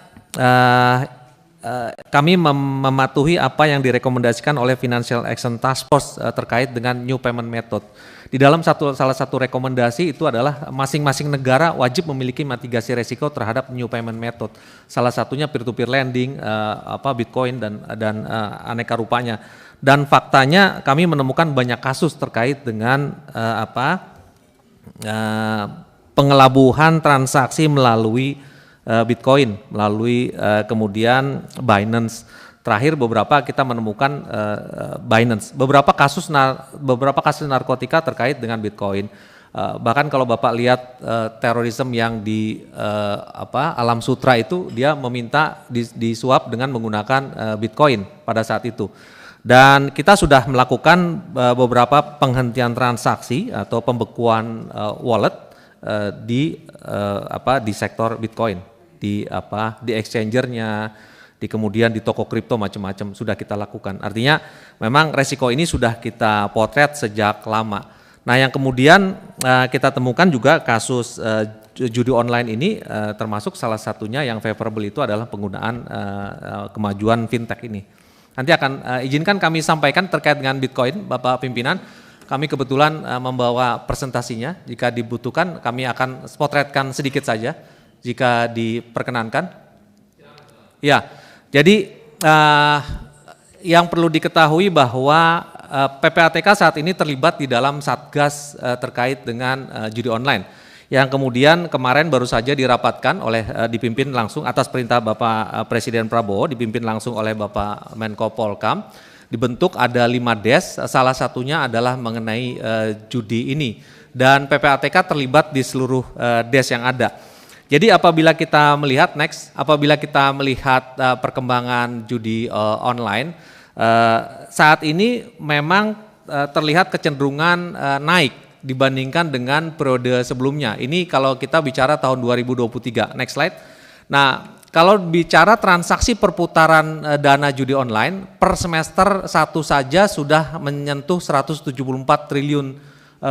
kami mematuhi apa yang direkomendasikan oleh Financial Action Task Force terkait dengan new payment method. Di dalam salah satu rekomendasi itu adalah masing-masing negara wajib memiliki mitigasi resiko terhadap new payment method. Salah satunya peer-to-peer lending, Bitcoin dan aneka rupanya. Dan faktanya kami menemukan banyak kasus terkait dengan pengelabuhan transaksi melalui Bitcoin, melalui kemudian Binance. Terakhir beberapa kita menemukan Binance. Beberapa kasus narkotika terkait dengan Bitcoin. Bahkan kalau Bapak lihat terorisme yang di Alam Sutra itu, dia meminta disuap dengan menggunakan Bitcoin pada saat itu. Dan kita sudah melakukan beberapa penghentian transaksi atau pembekuan wallet di sektor Bitcoin, di exchangernya, kemudian di toko kripto macam-macam sudah kita lakukan. Artinya memang resiko ini sudah kita potret sejak lama. Nah, yang kemudian kita temukan juga kasus judi online ini, termasuk salah satunya yang favorable itu adalah penggunaan kemajuan fintech ini. Nanti akan izinkan kami sampaikan terkait dengan Bitcoin, Bapak Pimpinan. Kami kebetulan membawa presentasinya. Jika dibutuhkan kami akan potretkan sedikit saja jika diperkenankan. Ya, jadi yang perlu diketahui bahwa PPATK saat ini terlibat di dalam Satgas terkait dengan judi online, yang kemudian kemarin baru saja dirapatkan dipimpin langsung atas perintah Bapak Presiden Prabowo, dipimpin langsung oleh Bapak Menko Polkam. Dibentuk ada 5 des, salah satunya adalah mengenai judi ini, dan PPATK terlibat di seluruh des yang ada. Jadi apabila kita melihat perkembangan judi online, saat ini memang terlihat kecenderungan naik dibandingkan dengan periode sebelumnya. Ini kalau kita bicara tahun 2023. Next slide. Nah, kalau bicara transaksi perputaran dana judi online per semester 1 saja sudah menyentuh 174 triliun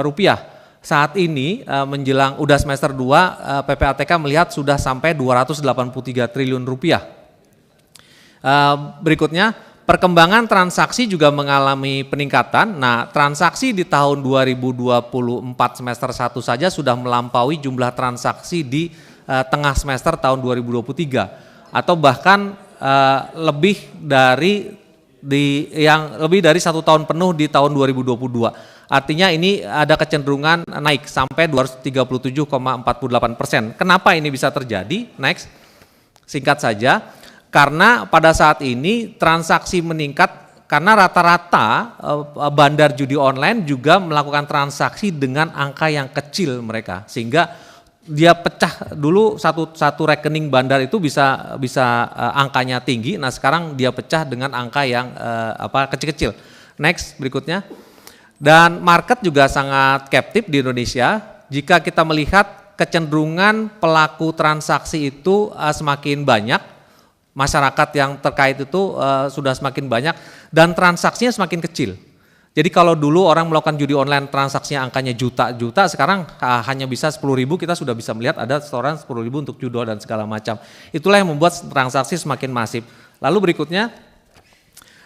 rupiah. Saat ini menjelang udah semester 2, PPATK melihat sudah sampai 283 triliun rupiah. Berikutnya, perkembangan transaksi juga mengalami peningkatan. Nah, transaksi di tahun 2024 semester 1 saja sudah melampaui jumlah transaksi di tengah semester tahun 2023, atau bahkan lebih dari 1 tahun penuh di tahun 2022. Artinya ini ada kecenderungan naik sampai 237,48%. Kenapa ini bisa terjadi? Next, singkat saja, karena pada saat ini transaksi meningkat karena rata-rata bandar judi online juga melakukan transaksi dengan angka yang kecil mereka, sehingga dia pecah dulu satu rekening bandar itu bisa angkanya tinggi. Nah, sekarang dia pecah dengan angka yang kecil-kecil. Next, berikutnya. Dan market juga sangat captive di Indonesia. Jika kita melihat kecenderungan pelaku transaksi itu semakin banyak, masyarakat yang terkait itu sudah semakin banyak, dan transaksinya semakin kecil. Jadi kalau dulu orang melakukan judi online transaksinya angkanya juta-juta, sekarang hanya bisa 10.000, kita sudah bisa melihat ada setoran 10.000 untuk judo dan segala macam. Itulah yang membuat transaksi semakin masif. Lalu berikutnya,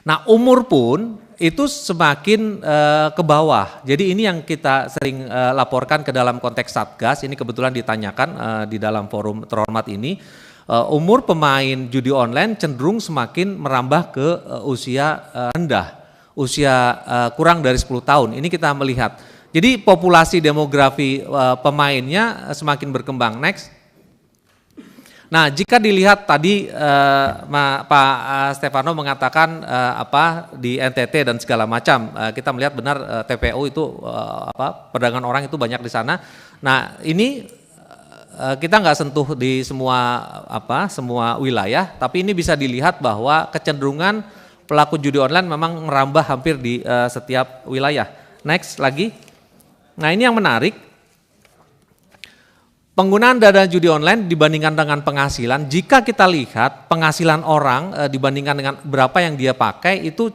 nah umur pun itu semakin ke bawah. Jadi ini yang kita sering laporkan ke dalam konteks Satgas, ini kebetulan ditanyakan di dalam forum terhormat ini. Umur pemain judi online cenderung semakin merambah ke usia rendah, usia kurang dari 10 tahun. Ini kita melihat. Jadi populasi demografi pemainnya semakin berkembang. Next. Nah, jika dilihat tadi Pak Stefano mengatakan di NTT dan segala macam, kita melihat benar TPU itu perdagangan orang itu banyak di sana. Nah, ini kita nggak sentuh di semua wilayah, tapi ini bisa dilihat bahwa kecenderungan pelaku judi online memang merambah hampir di setiap wilayah. Next lagi. Nah, ini yang menarik. Penggunaan dana judi online dibandingkan dengan penghasilan, jika kita lihat penghasilan orang dibandingkan dengan berapa yang dia pakai itu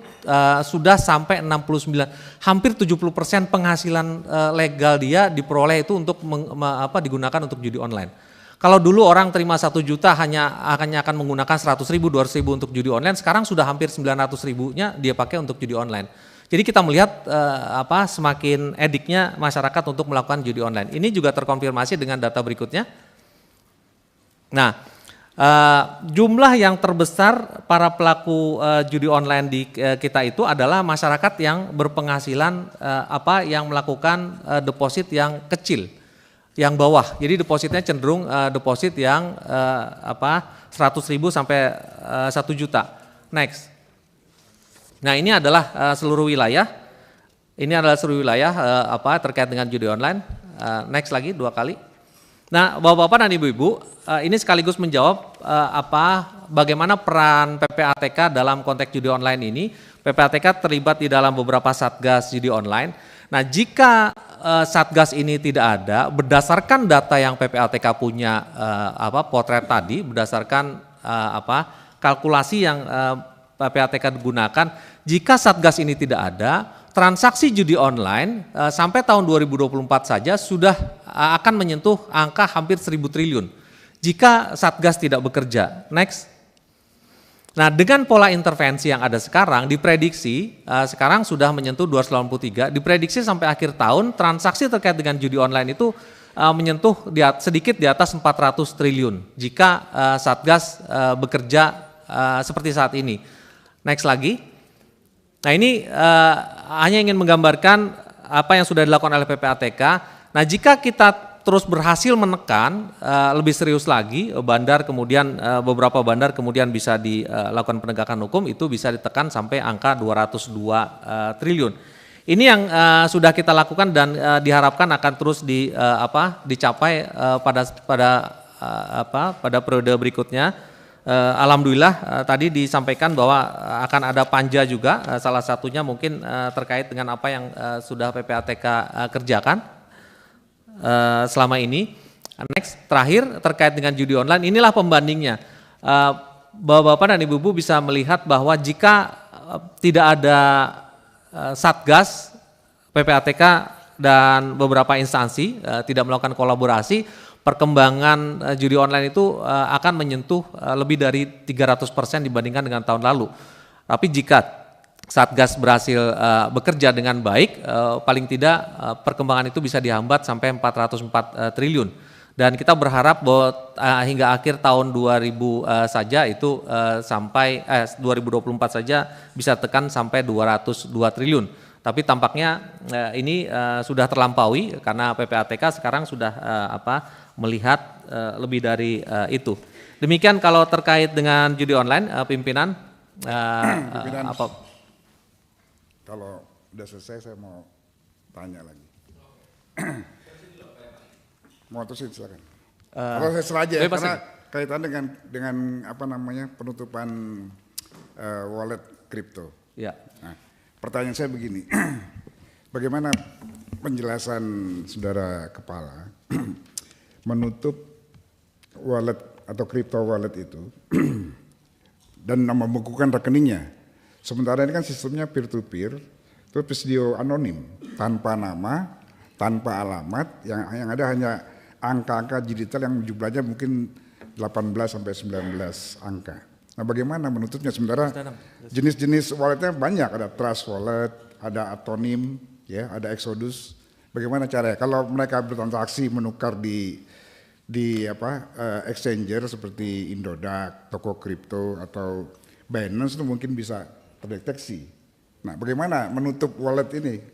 sudah sampai 69, hampir 70% penghasilan legal dia diperoleh itu untuk digunakan untuk judi online. Kalau dulu orang terima 1 juta hanya akan menggunakan 100.000, 200.000 untuk judi online, sekarang sudah hampir 900.000-nya dia pakai untuk judi online. Jadi kita melihat semakin ediknya masyarakat untuk melakukan judi online. Ini juga terkonfirmasi dengan data berikutnya. Nah, jumlah yang terbesar para pelaku judi online di kita itu adalah masyarakat yang berpenghasilan yang melakukan deposit yang kecil. yang bawah. Jadi depositnya cenderung deposit yang 100.000 sampai 1 juta. Next. Nah, ini adalah seluruh wilayah. Ini adalah seluruh wilayah terkait dengan judi online. Next lagi 2 kali. Nah, Bapak-bapak dan Ibu-ibu, ini sekaligus menjawab bagaimana peran PPATK dalam konteks judi online ini. PPATK terlibat di dalam beberapa satgas judi online. Nah, jika satgas ini tidak ada, berdasarkan data yang PPATK punya potret tadi, berdasarkan kalkulasi yang PPATK gunakan, jika satgas ini tidak ada, transaksi judi online sampai tahun 2024 saja sudah akan menyentuh angka hampir 1.000 triliun jika satgas tidak bekerja. Next. Nah, dengan pola intervensi yang ada sekarang, diprediksi sekarang sudah menyentuh 283, diprediksi sampai akhir tahun transaksi terkait dengan judi online itu menyentuh sedikit di atas 400 triliun jika satgas bekerja seperti saat ini. Next lagi. Nah, ini hanya ingin menggambarkan apa yang sudah dilakukan oleh PPATK. Nah, jika kita terus berhasil menekan lebih serius lagi, beberapa bandar kemudian bisa dilakukan penegakan hukum, itu bisa ditekan sampai angka 202 triliun. Ini yang sudah kita lakukan dan diharapkan akan terus dicapai pada periode berikutnya. Alhamdulillah tadi disampaikan bahwa akan ada panja juga, salah satunya mungkin terkait dengan apa yang sudah PPATK kerjakan selama ini. Next, terakhir terkait dengan judi online, inilah pembandingnya. Bapak-bapak dan ibu-ibu bisa melihat bahwa jika tidak ada satgas, PPATK dan beberapa instansi tidak melakukan kolaborasi, perkembangan judi online itu akan menyentuh lebih dari 300% dibandingkan dengan tahun lalu. Tapi jika Satgas berhasil bekerja dengan baik, paling tidak perkembangan itu bisa dihambat sampai 404 triliun. Dan kita berharap bahwa hingga akhir tahun 2000 saja itu 2024 saja bisa tekan sampai 202 triliun. Tapi tampaknya ini sudah terlampaui karena PPATK sekarang sudah melihat lebih dari itu. Demikian kalau terkait dengan judi online, pimpinan. Kalau udah selesai saya mau tanya lagi. Mau terusin silakan. Kalau saya selaja karena kaitan dengan penutupan wallet kripto. Ya. Nah, pertanyaan saya begini, bagaimana penjelasan saudara kepala menutup wallet atau crypto wallet itu dan membekukan rekeningnya, sementara ini kan sistemnya peer to peer, itu presidio anonim, tanpa nama, tanpa alamat, yang ada hanya angka-angka digital yang jumlahnya mungkin 18 sampai 19 angka. Nah, bagaimana menutupnya sementara jenis-jenis walletnya banyak, ada trust wallet, ada atonim, ya, ada Exodus. Bagaimana caranya? Kalau mereka bertransaksi menukar di exchanger seperti Indodax, toko kripto atau Binance itu mungkin bisa terdeteksi. Nah, bagaimana menutup wallet ini?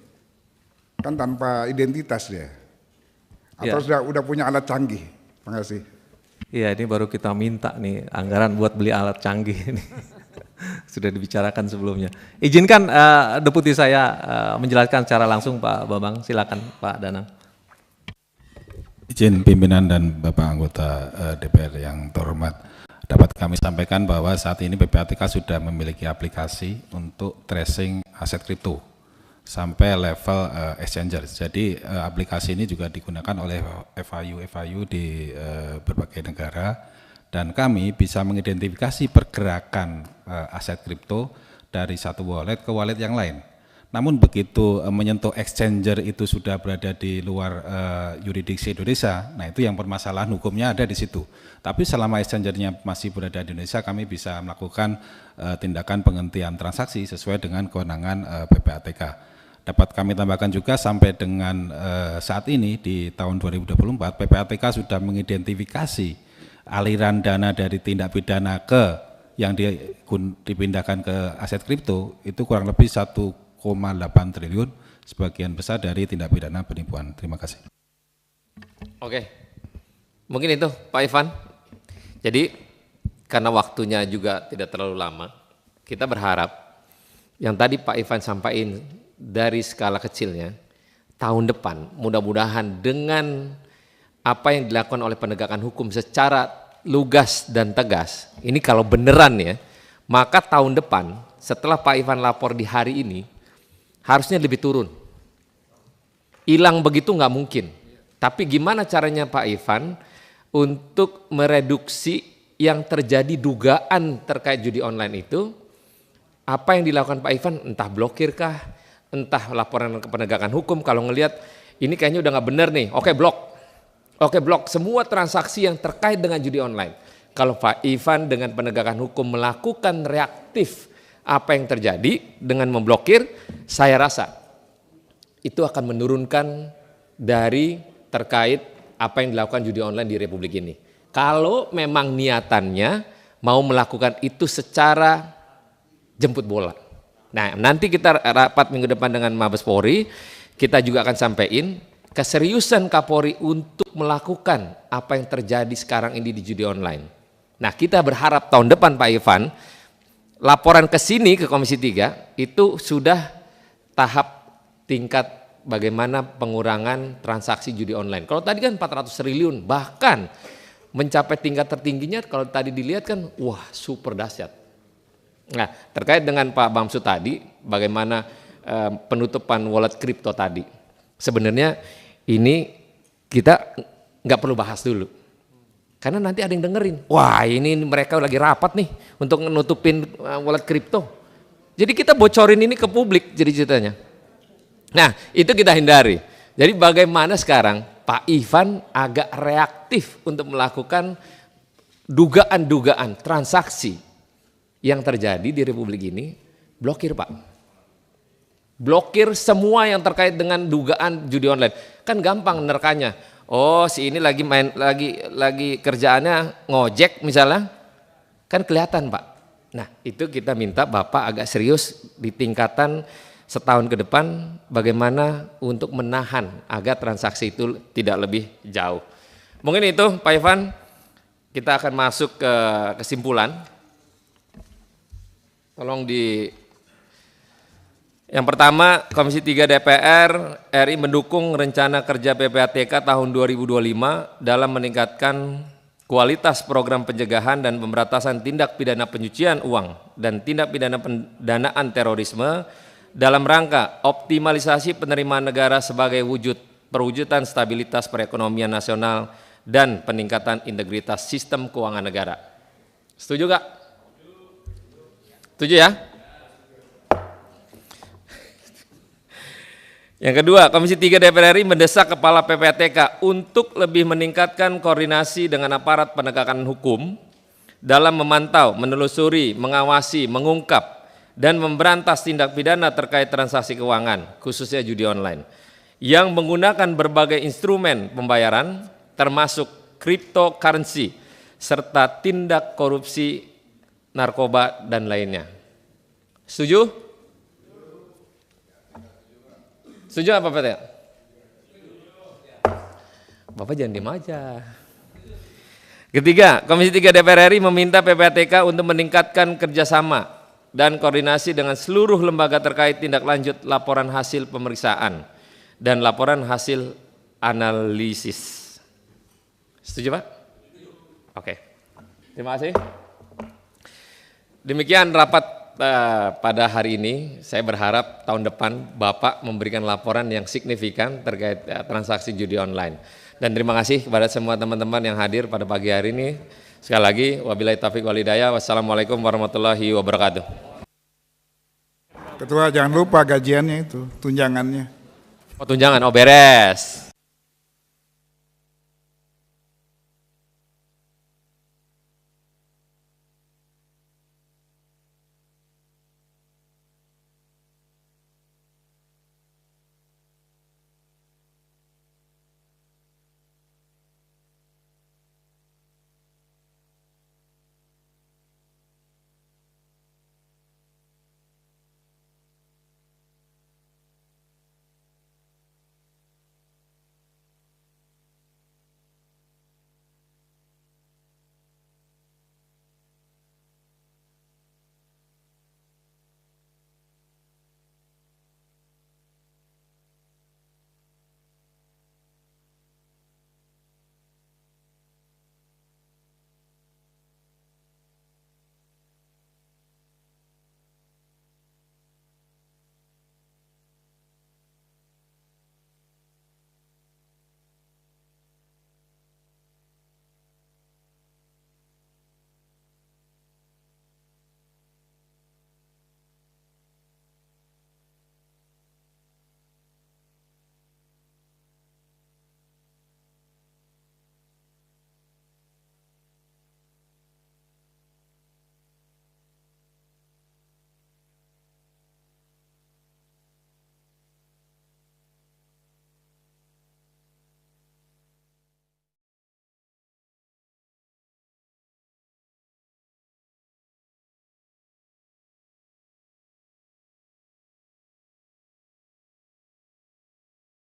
Kan tanpa identitas dia. Atau sudah punya alat canggih? Terima kasih. Iya, ini baru kita minta nih anggaran buat beli alat canggih ini. Sudah dibicarakan sebelumnya. Izinkan deputi saya menjelaskan secara langsung Pak Bambang, silakan Pak Danang. Izin pimpinan dan Bapak anggota DPR yang terhormat, dapat kami sampaikan bahwa saat ini PPATK sudah memiliki aplikasi untuk tracing aset kripto sampai level exchanger. Jadi aplikasi ini juga digunakan oleh FIU di berbagai negara, dan kami bisa mengidentifikasi pergerakan aset kripto dari satu wallet ke wallet yang lain. Namun begitu menyentuh exchanger itu sudah berada di luar yurisdiksi Indonesia, nah itu yang permasalahan hukumnya ada di situ. Tapi selama exchangernya masih berada di Indonesia, kami bisa melakukan tindakan penghentian transaksi sesuai dengan kewenangan PPATK. Dapat kami tambahkan juga sampai dengan saat ini di tahun 2024 PPATK sudah mengidentifikasi aliran dana dari tindak pidana yang dipindahkan ke aset kripto itu kurang lebih 1,8 triliun, sebagian besar dari tindak pidana penipuan. Terima kasih. Oke, mungkin itu Pak Ivan. Jadi karena waktunya juga tidak terlalu lama, kita berharap yang tadi Pak Ivan sampaikan dari skala kecilnya, tahun depan mudah-mudahan dengan apa yang dilakukan oleh penegakan hukum secara lugas dan tegas, ini kalau beneran ya, maka tahun depan setelah Pak Ivan lapor di hari ini, harusnya lebih turun. Hilang begitu nggak mungkin. Tapi gimana caranya Pak Ivan untuk mereduksi yang terjadi dugaan terkait judi online itu? Apa yang dilakukan Pak Ivan? Entah blokir kah? Entah laporan ke penegakan hukum kalau ngelihat ini kayaknya udah nggak bener nih. Oke blok. Oke blok semua transaksi yang terkait dengan judi online. Kalau Pak Ivan dengan penegakan hukum melakukan reaktif apa yang terjadi dengan memblokir, saya rasa itu akan menurunkan dari terkait apa yang dilakukan judi online di Republik ini. Kalau memang niatannya mau melakukan itu secara jemput bola. Nah, nanti kita rapat minggu depan dengan Mabes Polri, kita juga akan sampaikan keseriusan Kapolri untuk melakukan apa yang terjadi sekarang ini di judi online. Nah, kita berharap tahun depan Pak Ivan, laporan ke sini ke Komisi 3 itu sudah tahap tingkat bagaimana pengurangan transaksi judi online. Kalau tadi kan 400 triliun, bahkan mencapai tingkat tertingginya kalau tadi dilihat kan, wah super dahsyat. Nah, terkait dengan Pak Bamsud tadi, bagaimana penutupan wallet kripto tadi. Sebenarnya ini kita nggak perlu bahas dulu. Karena nanti ada yang dengerin, wah ini mereka lagi rapat nih untuk nutupin wallet kripto. Jadi kita bocorin ini ke publik jadi ceritanya. Nah itu kita hindari. Jadi bagaimana sekarang Pak Ivan agak reaktif untuk melakukan dugaan-dugaan transaksi yang terjadi di Republik ini, blokir Pak. Blokir semua yang terkait dengan dugaan judi online. Kan gampang nerkanya. Oh si ini lagi main lagi kerjaannya ngojek misalnya, kan kelihatan Pak. Nah itu kita minta Bapak agak serius di tingkatan setahun ke depan bagaimana untuk menahan agar transaksi itu tidak lebih jauh. Mungkin itu Pak Ivan, kita akan masuk ke kesimpulan. Tolong yang pertama, Komisi 3 DPR RI mendukung rencana kerja PPATK tahun 2025 dalam meningkatkan kualitas program pencegahan dan pemberantasan tindak pidana pencucian uang dan tindak pidana pendanaan terorisme dalam rangka optimalisasi penerimaan negara sebagai perwujudan stabilitas perekonomian nasional dan peningkatan integritas sistem keuangan negara. Setuju gak? Setuju ya? Yang kedua, Komisi 3 DPR RI mendesak Kepala PPATK untuk lebih meningkatkan koordinasi dengan aparat penegakan hukum dalam memantau, menelusuri, mengawasi, mengungkap, dan memberantas tindak pidana terkait transaksi keuangan, khususnya judi online, yang menggunakan berbagai instrumen pembayaran, termasuk cryptocurrency, serta tindak korupsi, narkoba, dan lainnya. Setuju? Setuju apa Pak? Bapak jangan diem aja. Ketiga, Komisi 3 DPR RI meminta PPATK untuk meningkatkan kerjasama dan koordinasi dengan seluruh lembaga terkait tindak lanjut laporan hasil pemeriksaan dan laporan hasil analisis. Setuju Pak? Oke. Terima kasih. Demikian rapat pada hari ini. Saya berharap tahun depan Bapak memberikan laporan yang signifikan terkait transaksi judi online. Dan terima kasih kepada semua teman-teman yang hadir pada pagi hari ini. Sekali lagi, wabillahi taufiq wal hidayah. Wassalamualaikum warahmatullahi wabarakatuh. Ketua jangan lupa gajiannya itu, tunjangannya. Oh tunjangan, oh beres.